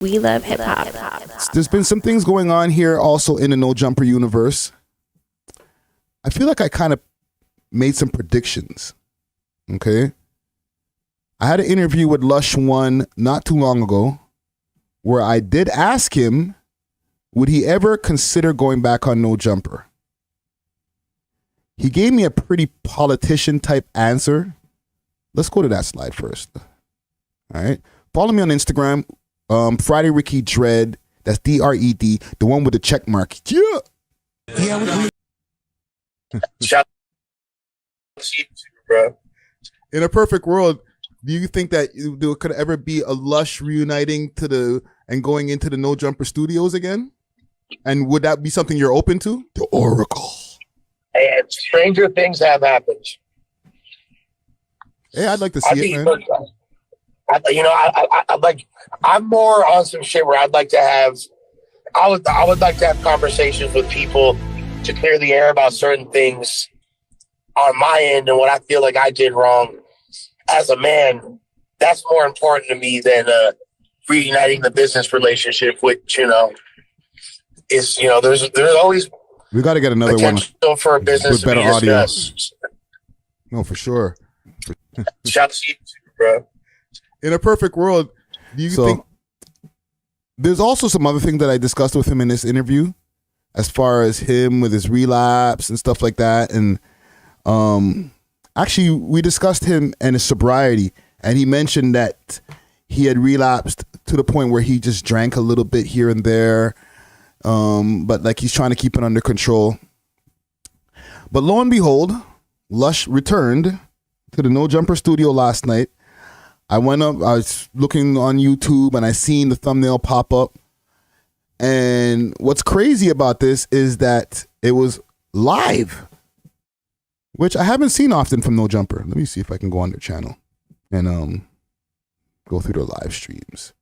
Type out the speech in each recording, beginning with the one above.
We love hip hop. There's been some things going on here also in the No Jumper universe. I feel like I kind of made some predictions. Okay. I had an interview with LUSH 1 not too long ago where I did ask him, would he ever consider going back on No Jumper? He gave me a pretty politician type answer. Let's go to that slide first. All right. Follow me on Instagram. Friday Ricky Dread. That's DRED. The one with the check mark. Yeah. Shout out to you, bro. In a perfect world, do you think that there could ever be a LUSH reuniting and going into the No Jumper studios again? And would that be something you're open to? The Oracle. And stranger things have happened. Hey, I'd like to see it, man. I'm more on some shit where I would like to have conversations with people to clear the air about certain things on my end and what I feel like I did wrong as a man. That's more important to me than reuniting the business relationship, which, is, there's always we got to get another one for a business with better audio. Discussed. No, for sure. Shout out to you, bro. In a perfect world, do you think there's also some other things that I discussed with him in this interview as far as him with his relapse and stuff like that? And actually, we discussed him and his sobriety, and he mentioned that he had relapsed to the point where he just drank a little bit here and there, but like he's trying to keep it under control. But lo and behold, LUSH returned to the No Jumper studio last night. I went up, I was looking on YouTube and I seen the thumbnail pop up. And what's crazy about this is that it was live, which I haven't seen often from No Jumper. Let me see if I can go on their channel and go through their live streams.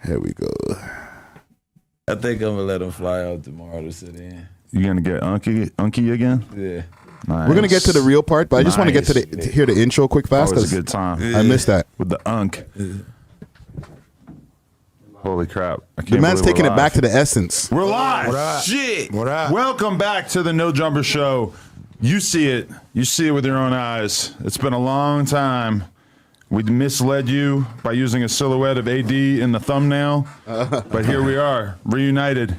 Here we go. I think I'm gonna let him fly out tomorrow to sit in. You gonna get Unky again? Yeah. Nice. We're gonna get to the real part, but I just want to get to hear the intro quick fast. Always a good time. I missed that with the Unk. Holy crap! The man's taking it back to the essence. We're live. What up? Shit. What up? Welcome back to the No Jumper Show. You see it. You see it with your own eyes. It's been a long time. We misled you by using a silhouette of AD in the thumbnail, but here we are, reunited.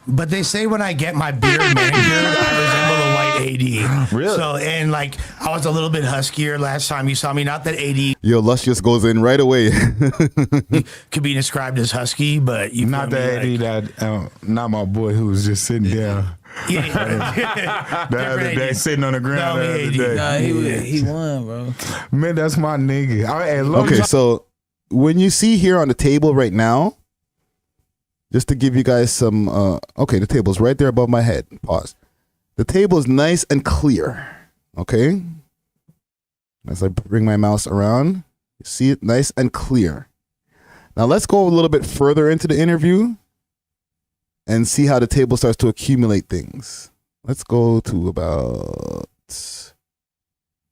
But they say when I get my beard manicured, I resemble the white AD. Really? So, and like, I was a little bit huskier last time you saw me. Not that AD Yo, LUSH just goes in right away. could be described as husky, but you not the AD that, not my boy who was just sitting down. Yeah. The other day, sitting on the ground. The other day. Nah, he won, bro. Man, that's my nigga. Okay, so when you see here on the table right now, just to give you guys some, okay, the table's right there above my head. Pause. The table is nice and clear, okay? As I bring my mouse around, you see it nice and clear. Now let's go a little bit further into the interview and see how the table starts to accumulate things. Let's go to about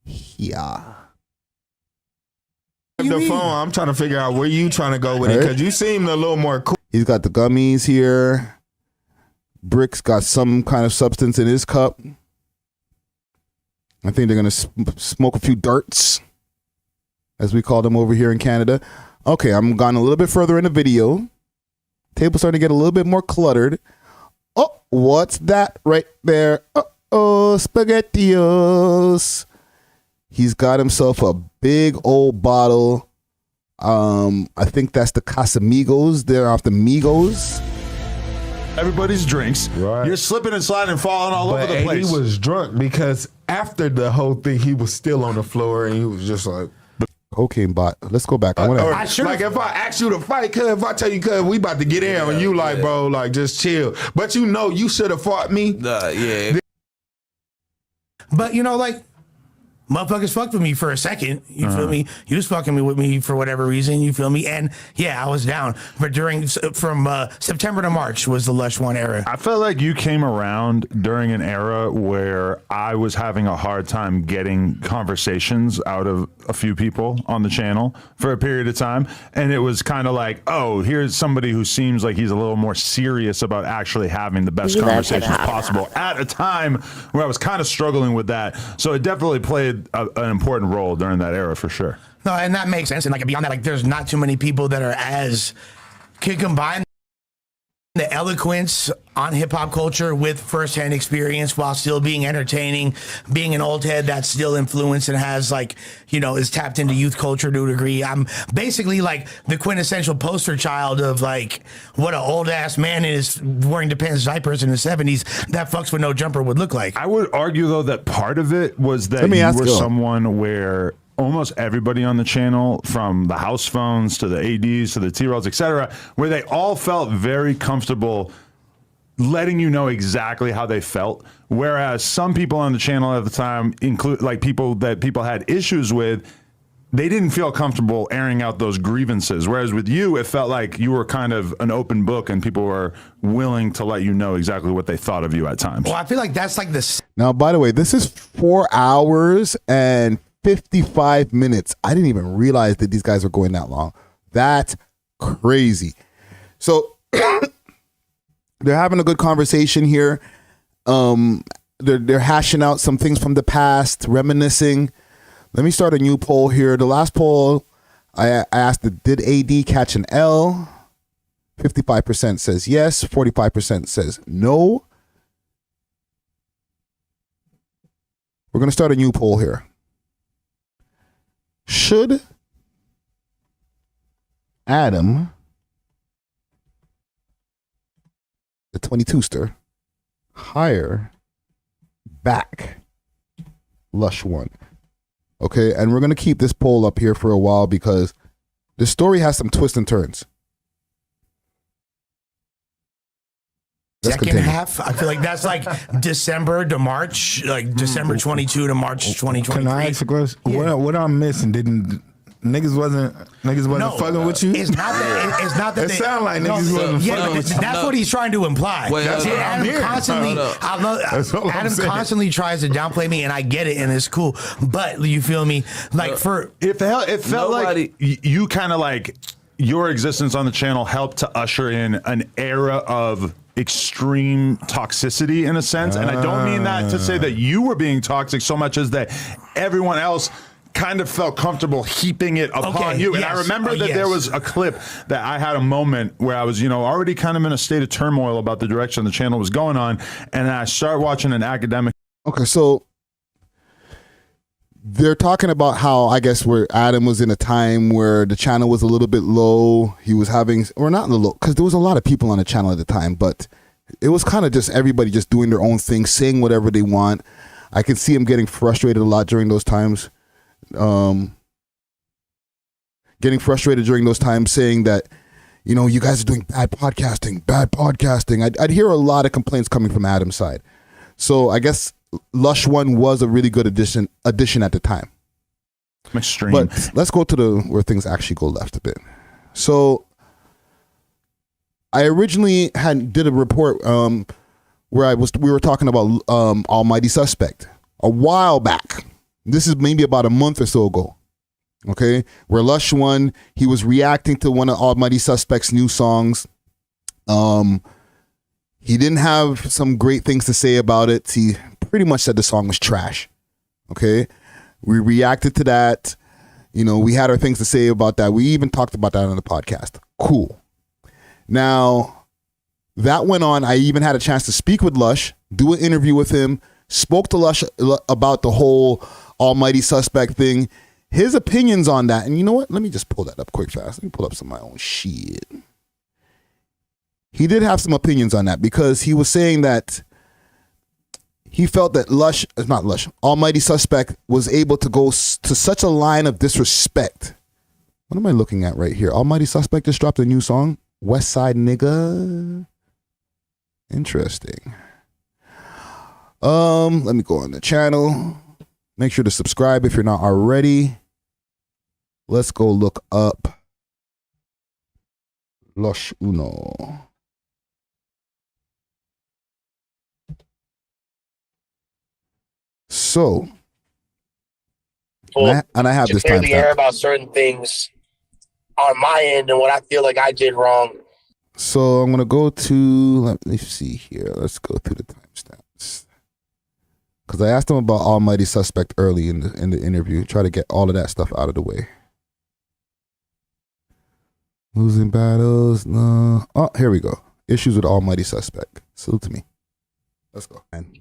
here. The phone, I'm trying to figure out where you trying to go with it, because you seem a little more cool. He's got the gummies here. Brick's got some kind of substance in his cup. I think they're going to smoke a few darts, as we call them over here in Canada. Okay, I'm gone a little bit further in the video. Table's starting to get a little bit more cluttered. Oh, what's that right there? Uh-oh, SpaghettiOs. He's got himself a big old bottle. I think that's the Casamigos. They're off the Migos. Everybody's drinks. Right. You're slipping and sliding and falling all over the place. He was drunk because after the whole thing, he was still on the floor and he was just like... Cocaine bot. Let's go back. Like if I ask you to fight, cuz if I tell you, cuz we about to get in, and you like, bro, like just chill. But you know, you should have fought me. Yeah. But like motherfuckers fucked with me for a second. You feel me? You was fucking with me for whatever reason. You feel me? And yeah, I was down. But from September to March was the Lush 1 era. I felt like you came around during an era where I was having a hard time getting conversations out of a few people on the channel for a period of time. And it was kind of like, oh, here's somebody who seems like he's a little more serious about actually having the best conversations possible at a time where I was kind of struggling with that. So it definitely played an important role during that era for sure. No, and that makes sense. And like beyond that, like there's not too many people that are can combine the eloquence on hip hop culture with firsthand experience while still being entertaining, being an old head that's still influenced and has like, is tapped into youth culture to a degree. I'm basically like the quintessential poster child of like what an old ass man is wearing Depends diapers in the 70s that fucks with no jumper would look like. I would argue though that part of it was that you were someone where almost everybody on the channel, from the house phones to the ADs to the T-Rolls, etc., where they all felt very comfortable letting you know exactly how they felt. Whereas some people on the channel at the time, include like people that people had issues with, they didn't feel comfortable airing out those grievances. Whereas with you, it felt like you were kind of an open book and people were willing to let you know exactly what they thought of you at times. Well, I feel like that's like this. Now, by the way, this is 4 hours and 55 minutes. I didn't even realize that these guys were going that long. That's crazy. So they're having a good conversation here. They're hashing out some things from the past, reminiscing. Let me start a new poll here. The last poll, I asked, did AD catch an L? 55% says yes. 45% says no. We're going to start a new poll here. Should Adam, the 22ster, hire back Lush 1? Okay, and we're going to keep this poll up here for a while because the story has some twists and turns. Second half, I feel like that's like December to March, like December 22 to March 2023. Can I ask a question? Yeah. What I'm missing? Niggas wasn't fucking with you? It's not that it sound like niggas wasn't fucking with you. That's what he's trying to imply. Adam constantly tries to downplay me, and I get it, and it's cool. But you feel me? Like it felt like you kind of like your existence on the channel helped to usher in an era of extreme toxicity in a sense. And I don't mean that to say that you were being toxic so much as that everyone else kind of felt comfortable heaping it upon you. And I remember that there was a clip that I had a moment where I was, already kind of in a state of turmoil about the direction the channel was going on. And I started watching an academic. Okay, so they're talking about how, I guess, where Adam was in a time where the channel was a little bit low. He was having, or not low, because there was a lot of people on the channel at the time, but it was kind of just everybody just doing their own thing, saying whatever they want. I could see him getting frustrated a lot during those times. Getting frustrated during those times, saying that, you guys are doing bad podcasting. I'd hear a lot of complaints coming from Adam's side. So I guess Lush 1 was a really good addition at the time. Extreme. But let's go to where things actually go left a bit. So I originally did a report where we were talking about Almighty Suspect a while back. This is maybe about a month or so ago. Okay, where Lush 1, he was reacting to one of Almighty Suspect's new songs. He didn't have some great things to say about it. He pretty much said the song was trash. Okay, we reacted to that. We had our things to say about that. We even talked about that on the podcast. Cool. Now, that went on. I even had a chance to speak with Lush, do an interview with him, spoke to Lush about the whole Almighty Suspect thing, his opinions on that. And you know what? Let me just pull that up quick fast. Let me pull up some of my own shit. He did have some opinions on that because he was saying that he felt that Almighty Suspect was able to go to such a line of disrespect. What am I looking at right here? Almighty Suspect just dropped a new song, West Side Nigga. Interesting. Let me go on the channel. Make sure to subscribe if you're not already. Let's go look up LUSH Uno. So, and I have this clear time the air about certain things on my end and what I feel like I did wrong. So I'm gonna go to, let me see here. Let's go through the timestamps. Because I asked him about Almighty Suspect early in the interview. Try to get all of that stuff out of the way. Losing battles, no. Oh, here we go. Issues with Almighty Suspect. Salute to me. Let's go, man.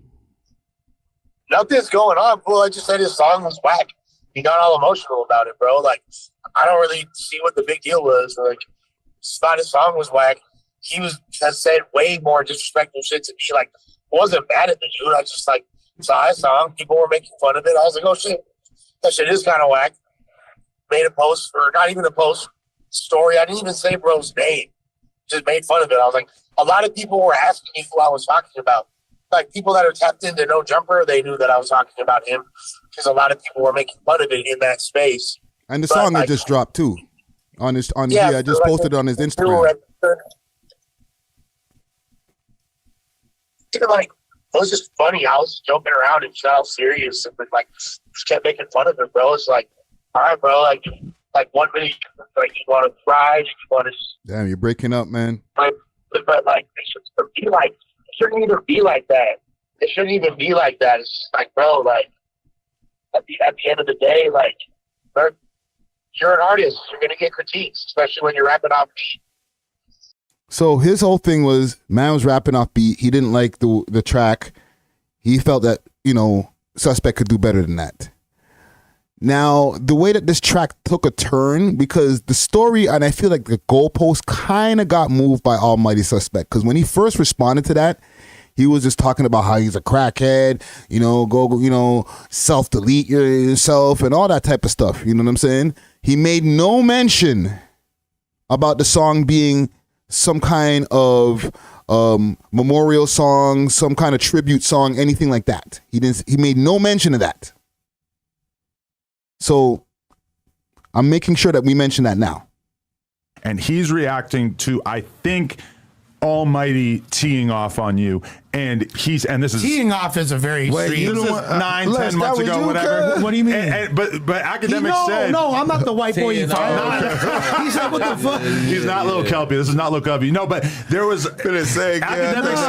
Nothing's going on, bro. I just said his song was whack. He got all emotional about it, bro. Like, I don't really see what the big deal was. Like, it's not his song was whack. He has said way more disrespectful shit to me. Like, wasn't mad at the dude. I just, like, saw his song. People were making fun of it. I was like, oh, shit. That shit is kind of whack. Made a post, or not even a post, story. I didn't even say bro's name. Just made fun of it. I was like, a lot of people were asking me who I was talking about. Like, people that are tapped into No Jumper, they knew that I was talking about him because a lot of people were making fun of it in that space. And the song like, had just dropped too. I just posted it on his Instagram. Like, it was just funny. I was joking around and all serious and like just kept making fun of it, bro. It's like, all right, bro, like 1 minute like you want to cry, you want to. Damn, you're breaking up, man. But like, it shouldn't even be like that. It shouldn't even be like that. It's just like, bro, like at the end of the day, like you're an artist. You're gonna get critiques, especially when you're rapping off beat. So his whole thing was, man was rapping off beat. He didn't like the track. He felt that, Suspect could do better than that. Now, the way that this track took a turn, because the story, and I feel like the goalpost kind of got moved by Almighty Suspect, because when he first responded to that, he was just talking about how he's a crackhead, go, self-delete yourself and all that type of stuff. You know what I'm saying? He made no mention about the song being some kind of memorial song, some kind of tribute song, anything like that. He made no mention of that. So I'm making sure that we mention that now. And he's reacting to, I think, Almighty teeing off on you, and this is teeing off is a very extreme. This is 9-10 months ago, whatever. What do you mean? But academics said no, I'm not the white boy you fired. He said, what the fuck? He's not Lil Kelpie. This is not Lil Kelpie. No, but there was academics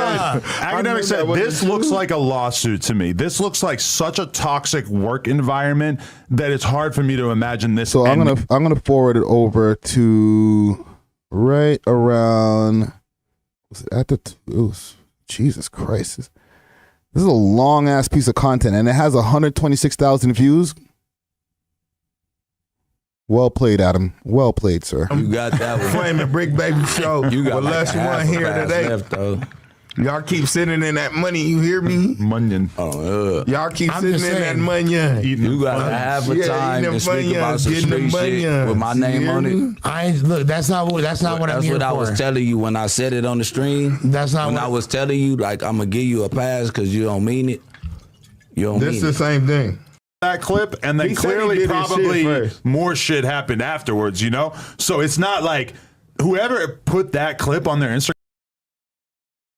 said this looks like a lawsuit to me. This looks like such a toxic work environment that it's hard for me to imagine this. So I'm gonna forward it over to right around. Jesus Christ. This is a long ass piece of content and it has 126,000 views. Well played, Adam. Well played, sir. You got that one. Flaming Brick Baby Show. You got with like LUSH One here today. left, though. Y'all keep sitting in that money, you hear me? Munyon. Y'all keep sitting in that money. You got to have a time to speak about some street shit with my name on it. That's not what I'm here for. That's what I was telling you when I said it on the stream. That's not when what I was telling you, like, I'm going to give you a pass because you don't mean it. You don't mean it. This is the same thing. That clip, and then clearly probably more shit happened afterwards, So it's not like whoever put that clip on their Instagram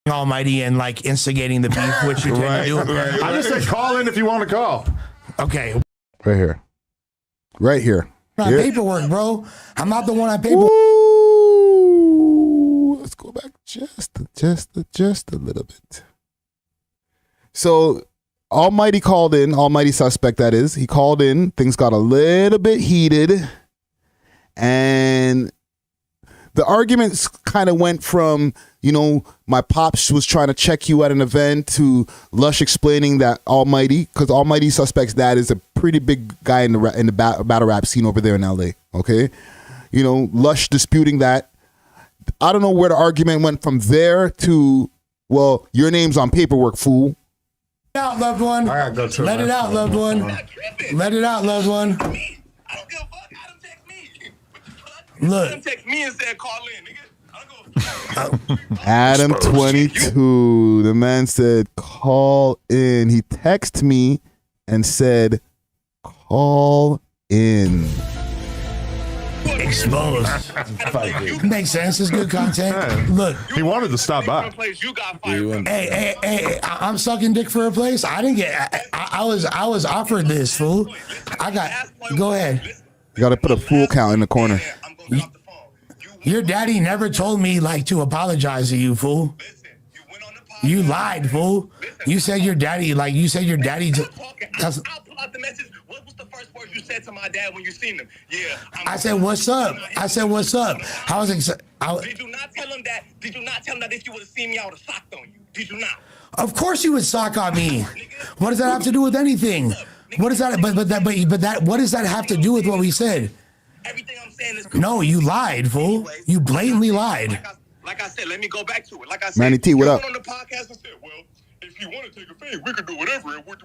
Almighty and like instigating the beef, which you tend to do. I just said call in if you want to call. Okay. Right here. Not paperwork, bro. I'm not the one on paperwork. Let's go back just a little bit. So Almighty called in, Almighty Suspect that is. He called in, things got a little bit heated, and the arguments kind of went from, my pops was trying to check you at an event to LUSH explaining that Almighty, because Almighty Suspect's dad is a pretty big guy in the battle rap scene over there in LA. Okay, LUSH disputing that. I don't know where the argument went from there to, well, your name's on paperwork, fool. Out, loved one. I gotta go to Let it out, loved one. Let it out, loved one. I don't give a fuck. Adam text me. Look. Adam text me and said call in, nigga. I don't give a fuck. Adam 22. The man said, call in. He texted me and said, Call in. Exposed. Makes sense. It's good content. Look, He wanted to stop by. You got fired. hey, I'm sucking dick for a place. I didn't get. I was offered this, fool. Go ahead. You gotta put a fool count in the corner. I'm going off the phone. Your daddy never told me like to apologize to you, fool. Listen, you went on the podcast. You lied, fool. You said your daddy. That's, I'll pull out the message. What was the first words you said to my dad when you seen him? Yeah. I said, "What's up?" I said, "What's up?" I was excited. Did you not tell him that? Did you not tell him that if you would have seen me, I would have socked on you? Did you not? Of course you would sock on me. What does that have to do with anything? What does that? But what does that have to do with what we said? Everything I'm saying is No, you lied, fool. You blatantly lied. Like I said, let me go back to it. Like I said, Manny T, what you up? went on the podcast and said, well, if you want to take a fade, we could do whatever. And what.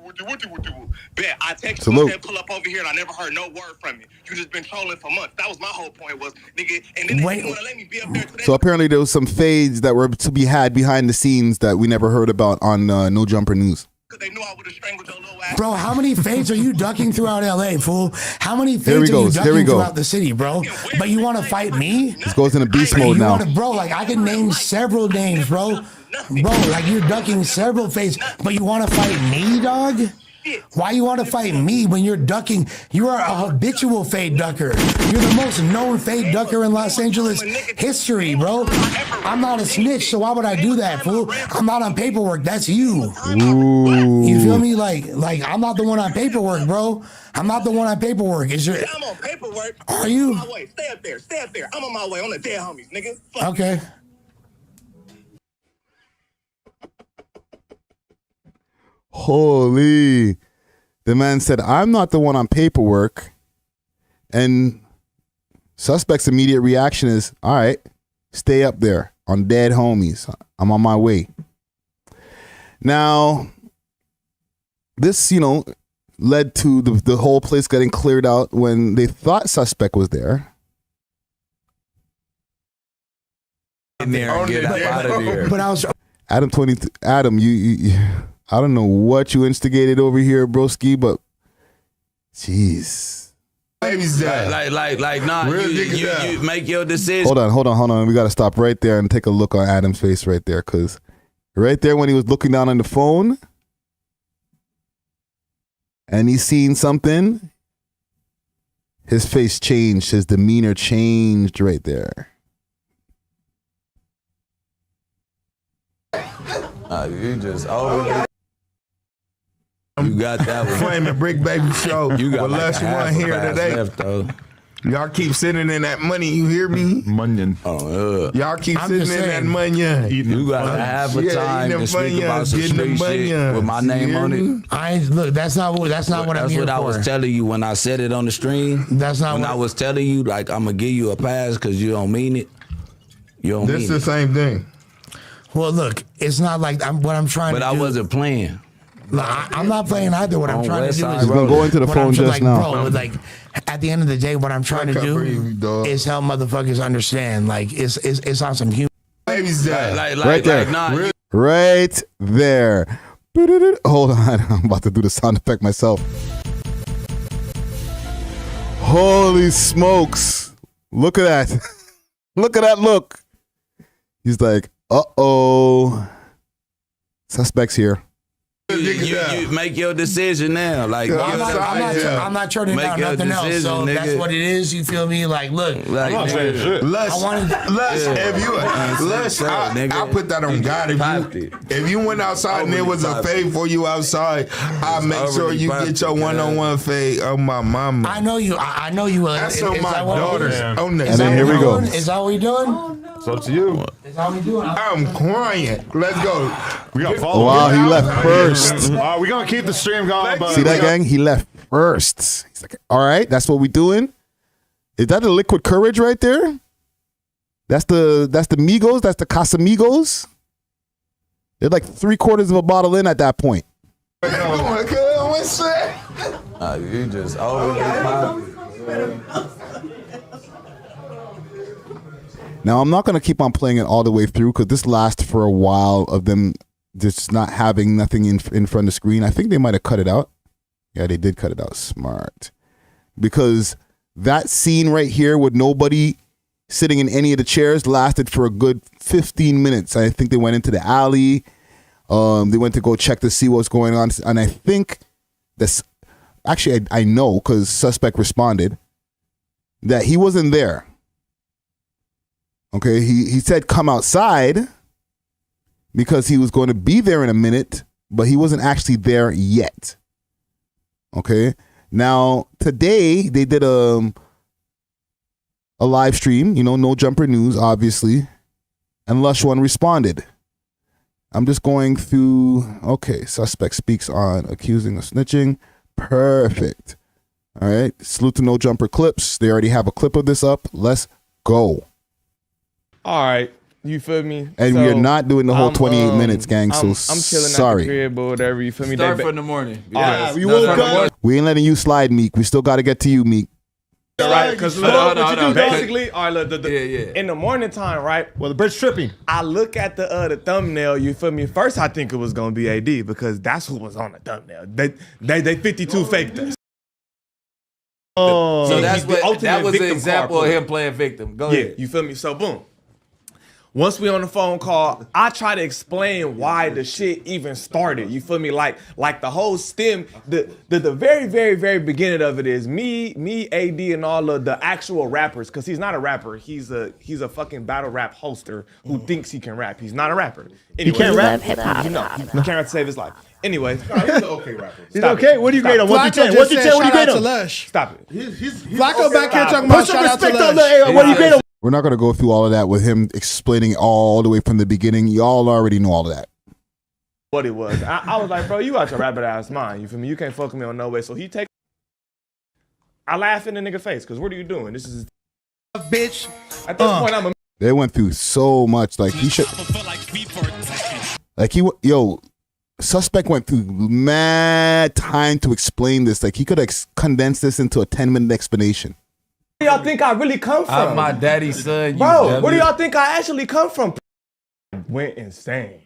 Bet I texted Salute. you and said, pull up over here, and I never heard no word from you. You just been trolling for months. That was my whole point was, nigga, and then Wait. they want to let me be up there today. So apparently there was some fades that were to be had behind the scenes that we never heard about on No Jumper News. Because they knew I would have strangled your little ass. Bro, how many fades are you ducking throughout LA, fool? How many There he fades are you goes. There we ducking go. throughout the city, bro? But you want to fight me? This goes into beast You mode now. wanna, bro, like I can name several names, bro. Bro, like you're ducking several fades, but you want to fight me, dog? Why you want to fight me when you're ducking? You are a habitual fade ducker. You're the most known fade ducker in Los Angeles history, bro. I'm not a snitch, so why would I do that, fool? I'm not on paperwork. That's you. Ooh. You feel me? Like I'm not the one on paperwork, bro. I'm not the one on paperwork. Is your? I'm on paperwork. Are you? I'm on my way. Stay up there. Stay up there. I'm on my way on the dead homies, nigga. Fuck. Okay. Holy. The man said, I'm not the one on paperwork. And suspect's immediate reaction is, all right, stay up there on dead homies. I'm on my way. Now, this, led to the whole place getting cleared out when they thought suspect was there. In there and get out of there. But I was. Adam, you I don't know what you instigated over here, broski, but jeez. Nah, you make your decision. Hold on. We got to stop right there and take a look on Adam's face right there, because right there when he was looking down on the phone and he seen something, his face changed, his demeanor changed right there. You just over. You got that one. Flaming Brick Baby Show. You got with LUSH one here today. left, though. Y'all keep sitting in that money. You hear me? Munyon. Oh, Y'all keep I'm sitting in just that saying. money. You got to have a time to speak about some street shit with my name on it. Look. That's not what I'm That's here what I for. was telling you when I said it on the stream. That's not when what I was telling you, like, I'm going to give you a pass because you don't mean it. You don't This mean the it. same thing. Well, look, it's not like what I'm trying But to I do. wasn't playing. I'm not playing either. What I'm On trying to West do Side is He's been going to the what phone I'm just like, now. Bro, like at the end of the day, what I'm trying to cover you, do dog. is help motherfuckers understand. Like it's on some human. Baby's that. Right there. Nah, Right there. Hold on. I'm about to do the sound effect myself. Holy smokes. Look at that. Look at that look. He's like, uh-oh. Suspect's here. you make your decision now. Like, I'm not turning Make down your nothing else. decision, So that's nigga. what it is. You feel me? Like, look. like, I'm not saying shit. Lush, I wanted- if you, Lush, I put that on God. If you went outside and there was a fade for you outside, I'll make sure you get your one-on-one fade on my mama. I know you. I know you will. That's on my what we're daughters. Yeah. On the And then here we go. doing? Is that what we doing? It's up to you. Is that what we doing? I'm crying. Let's go. We got followers. Wow, he left first. We're going to keep the stream going. But See that, gang? He left first. He's like, all right, that's what we doing. Is that the liquid courage right there? That's the Migos. That's the Casamigos. They're like 3/4 of a bottle in at that point. Oh my God, what's that? you just over. Now, I'm not going to keep on playing it all the way through because this lasts for a while of them just not having nothing in front of the screen. I think they might have cut it out. Yeah, they did cut it out smart. Because that scene right here with nobody sitting in any of the chairs lasted for a good 15 minutes. I think they went into the alley. They went to go check to see what's going on. And I think this, actually, I know because suspect responded that he wasn't there. Okay, he said come outside because he was going to be there in a minute, but he wasn't actually there yet. Okay, now today they did a live stream, No Jumper News, obviously, and Lush One responded. I'm just going through. Okay, suspect speaks on accusing of snitching. Perfect. All right, salute to No Jumper clips. They already have a clip of this up. Let's go. All right, you feel me? And so, we're not doing the whole 28 minutes, gang. So I'm chilling sorry. at the crib or whatever. You feel me? Start from the morning. Yeah, we woke up. We ain't letting you slide, Meek. We still got to get to you, Meek. Right, because hold on. basically, all right, look, in the morning time, right? Well, the bird's tripping. I look at the thumbnail. You feel me? First, I think it was gonna be AD because that's who was on the thumbnail. They 52 faked us. So that was victim an example of him playing victim. Go ahead. You feel me? So boom. Once we on the phone call, I try to explain why the shit even started. You feel me? Like the whole stem, the very, very, very beginning of it is me, AD, and all of the actual rappers. Cause he's not a rapper. He's a fucking battle rap hoster who thinks he can rap. He's not a rapper. Anyway, He can't rap? He can't rap to save his life. Anyway. He's an okay rapper. He's okay? What do you grade him? 1 through 10? 1 through 10, what do you grade him? LUSH. Stop it. He's Flacco okay back here rapper. talking about Put some shout out to respect on LUSH. the what do you grade him? We're not going to go through all of that with him explaining all the way from the beginning. Y'all already know all of that. What it was. I was like, bro, you out your rabbit ass mind. You feel me? You can't fuck with me on no way. So he take. I laugh in the nigga face because what are you doing? This is Bitch. at this point I'm a. They went through so much. Like he should. Suspect went through mad time to explain this. Like he could have condensed this into a 10-minute explanation. Where do y'all think I really come from? I'm my daddy's son. Bro, where do y'all think I actually come from? Went insane.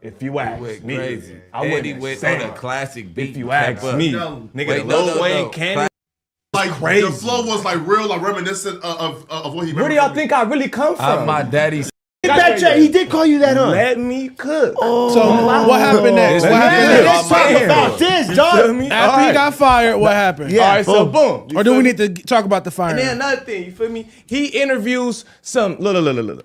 If you ask me, crazy. I went Eddie went insane. on a classic beat. If you ask me, nigga, Wait, Lil Wayne Cannon. Like Crazy. the flow was like real, like reminiscent of what he. Where do y'all think I really come from? I'm my daddy's. He did call you that, huh? Let me cook. So what happened next? What happened Let's next? talk about this, dog. After he got fired, what happened? All right, so boom. Or do we need to talk about the firing? And then another thing, you feel me? He interviews some look.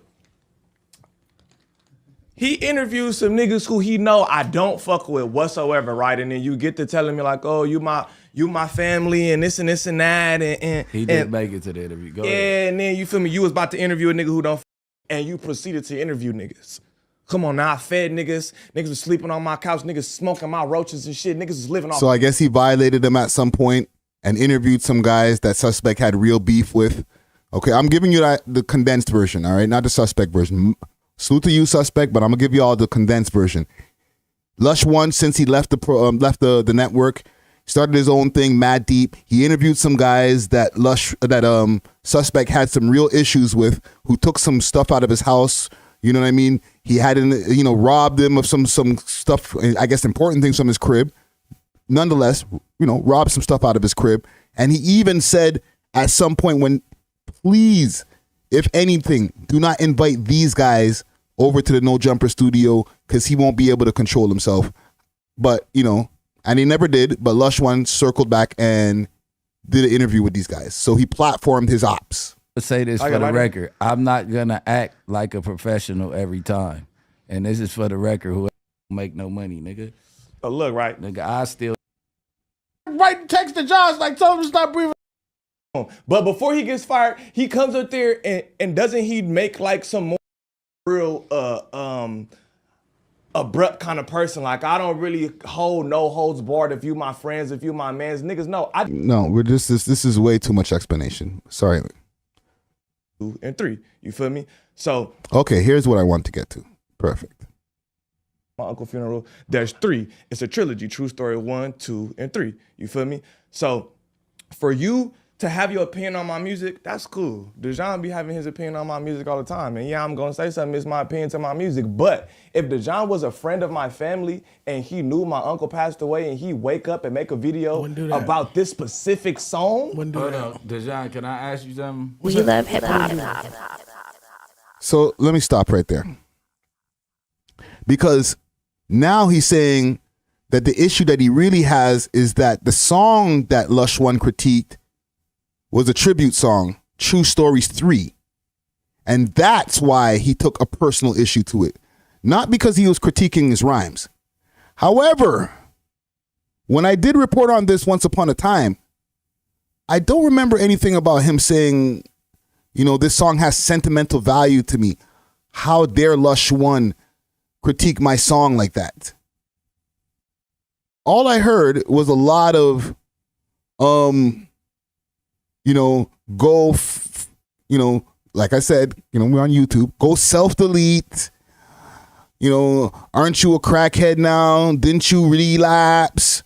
He interviews some niggas who he know I don't fuck with whatsoever, right? And then you get to telling me like, oh, you my family and this and that, and He didn't make it to the interview. Go ahead. yeah, and then you feel me? You was about to interview a nigga who don't, and you proceeded to interview niggas. Come on now, I fed niggas. Niggas was sleeping on my couch. Niggas smoking my roaches and shit. Niggas was living off. So I guess he violated them at some point and interviewed some guys that suspect had real beef with. Okay, I'm giving you the condensed version, all right? Not the suspect version. Salute to you, suspect, but I'm gonna give you all the condensed version. Lush One, since he left the network, started his own thing, mad deep. He interviewed some guys that suspect had some real issues with, who took some stuff out of his house. You know what I mean? He had robbed him of some stuff, I guess important things from his crib. Nonetheless, robbed some stuff out of his crib. And he even said at some point, when, please, if anything, do not invite these guys over to the No Jumper studio because he won't be able to control himself. But, and he never did, but Lush One circled back and did an interview with these guys. So he platformed his ops. Let's say this for the record. I'm not going to act like a professional every time. And this is for the record. Who make no money, nigga. Oh, look, right. Nigga, I still. Right, text to Josh, like, tell him to stop breathing. But before he gets fired, he comes up there and doesn't he make like some more real abrupt kind of person? Like, I don't really hold no holds barred if you my friends, if you my mans. Niggas, no. We're just this is way too much explanation. Sorry. 2 and 3. You feel me? So okay, here's what I want to get to. Perfect. My uncle funeral. There's 3. It's a trilogy. True story 1, 2, and 3. You feel me? So for you to have your opinion on my music, that's cool. Dejan be having his opinion on my music all the time. And yeah, I'm gonna say something, it's my opinion to my music. But if Dejan was a friend of my family and he knew my uncle passed away and he wake up and make a video about this specific song. Hold on, Dejan, can I ask you something? We love hip hop. So let me stop right there. Because now he's saying that the issue that he really has is that the song that Lush One critiqued was a tribute song, True Stories 3. And that's why he took a personal issue to it. Not because he was critiquing his rhymes. However, when I did report on this once upon a time, I don't remember anything about him saying, you know, this song has sentimental value to me. How dare Lush One critique my song like that? All I heard was a lot of, you know, you know, like I said, you know, we're on YouTube, go self-delete. You know, aren't you a crackhead now? Didn't you relapse?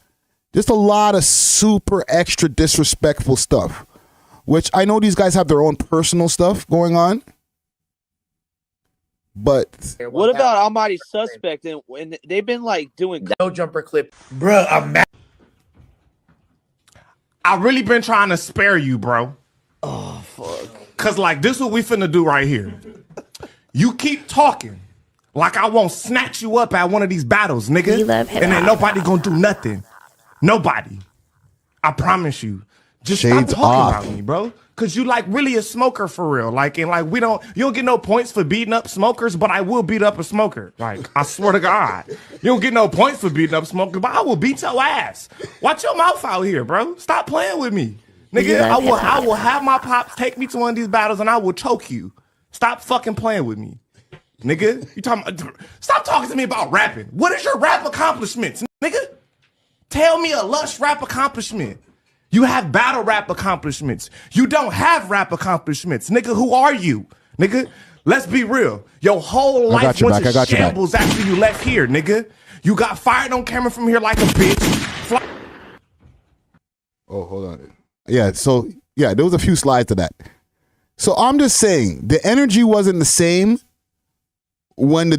Just a lot of super extra disrespectful stuff, which I know these guys have their own personal stuff going on. But what about Almighty Suspect? And they've been like doing no jumper clip. Bruh, I really been trying to spare you, bro. Oh, fuck. Cause like this what we finna do right here. You keep talking like I won't snatch you up at one of these battles, nigga. And then nobody gonna do nothing. Nobody. I promise you. Just Shades stop talking off. about me, bro. Cause you like really a smoker for real. Like, and like you don't get no points for beating up smokers, but I will beat up a smoker. Like, I swear to God. You don't get no points for beating up smokers, but I will beat your ass. Watch your mouth out here, bro. Stop playing with me. Nigga, I will have my pops take me to one of these battles and I will choke you. Stop fucking playing with me. Nigga, stop talking to me about rapping. What is your rap accomplishments, nigga? Tell me a Lush rap accomplishment. You have battle rap accomplishments. You don't have rap accomplishments. Nigga, who are you? Nigga, let's be real. Your whole life went to shambles after you left here, nigga. You got fired on camera from here like a bitch. Oh, hold on. Yeah, so, yeah, there was a few slides to that. So I'm just saying, the energy wasn't the same when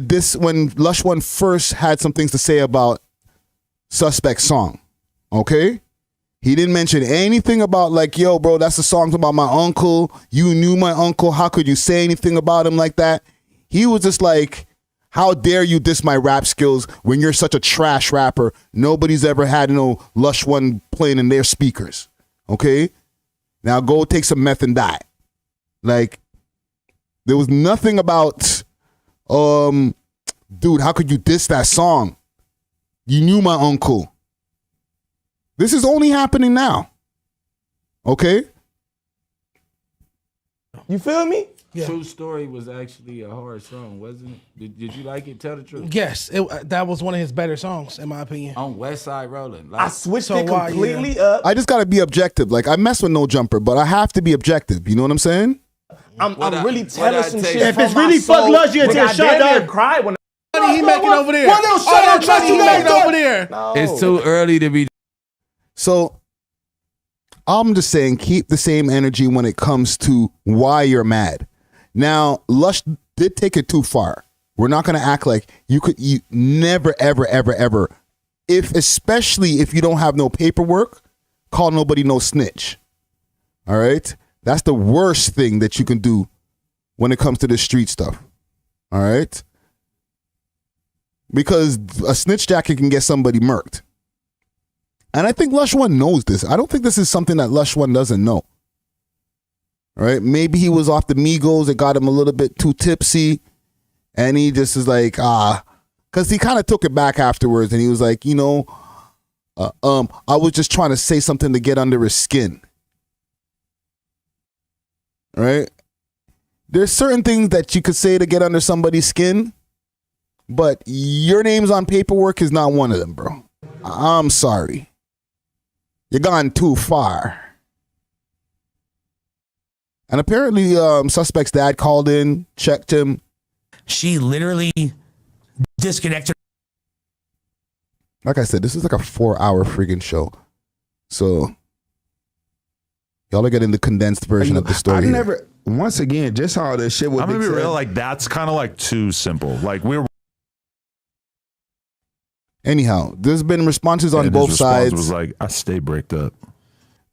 Lush One first had some things to say about Suspect song, okay? He didn't mention anything about like, yo, bro, that's a song about my uncle. You knew my uncle. How could you say anything about him like that? He was just like, how dare you diss my rap skills when you're such a trash rapper? Nobody's ever had no Lush One playing in their speakers. Okay? Now go take some meth and die. Like, there was nothing about, dude, how could you diss that song? You knew my uncle. This is only happening now. Okay? You feel me? Yeah. True Story was actually a hard song, wasn't it? Did you like it? Tell the truth. Yes, that was one of his better songs, in my opinion. On West Side Rollin'. I switched it completely up. I just got to be objective. Like, I mess with No Jumper, but I have to be objective. You know what I'm saying? I'm really telling some shit. If it's really fuck Lush, you take a shot down. Cry when he making over there. What else shot he making over there? No. It's too early to be. So I'm just saying, keep the same energy when it comes to why you're mad. Now, Lush did take it too far. We're not going to act like you never, ever, ever, ever, especially if you don't have no paperwork, call nobody no snitch. All right? That's the worst thing that you can do when it comes to this street stuff. All right? Because a snitch jacket can get somebody murked. And I think Lush One knows this. I don't think this is something that Lush One doesn't know. All right? Maybe he was off the Migos. It got him a little bit too tipsy. And he just is like, because he kind of took it back afterwards. And he was like, you know, I was just trying to say something to get under his skin. All right? There's certain things that you could say to get under somebody's skin. But your name's on paperwork is not one of them, bro. I'm sorry. You're gone too far. And apparently, Suspect's dad called in, checked him. She literally disconnected. Like I said, this is like a 4-hour friggin' show. So, Y'all are getting the condensed version of the story. I here. never. Once again, just all this shit with I'm gonna Big be real. Sean. Like that's kind of like too simple. Like we're. Anyhow, there's been responses on And both his response sides. was like, I stay bricked up.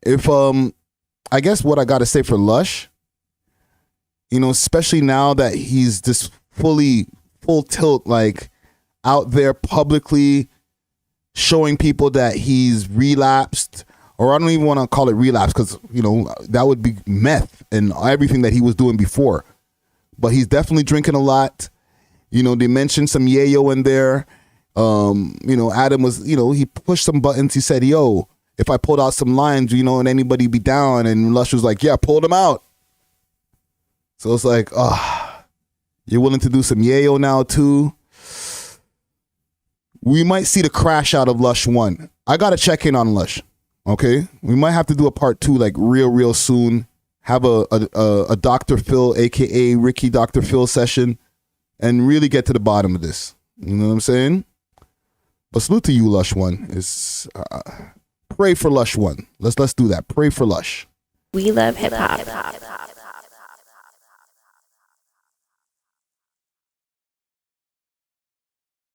If I guess what I got to say for Lush, you know, especially now that he's just full tilt, like out there publicly showing people that he's relapsed, or I don't even want to call it relapse because, you know, that would be meth and everything that he was doing before. But he's definitely drinking a lot. You know, they mentioned some yayo in there. You know, Adam was, you know, he pushed some buttons. He said, yo, if I pulled out some lines, you know, and anybody be down, and Lush was like, yeah, pull them out. So it's like, you're willing to do some yayo now too? We might see the crash out of Lush 1. I got to check in on Lush, okay? We might have to do a part 2 like real soon. Have a Dr. Phil, a.k.a. Ricky Dr. Phil session, and really get to the bottom of this. You know what I'm saying? But salute to you, Lush 1. Is pray for Lush 1. Let's do that. Pray for Lush. We love hip hop.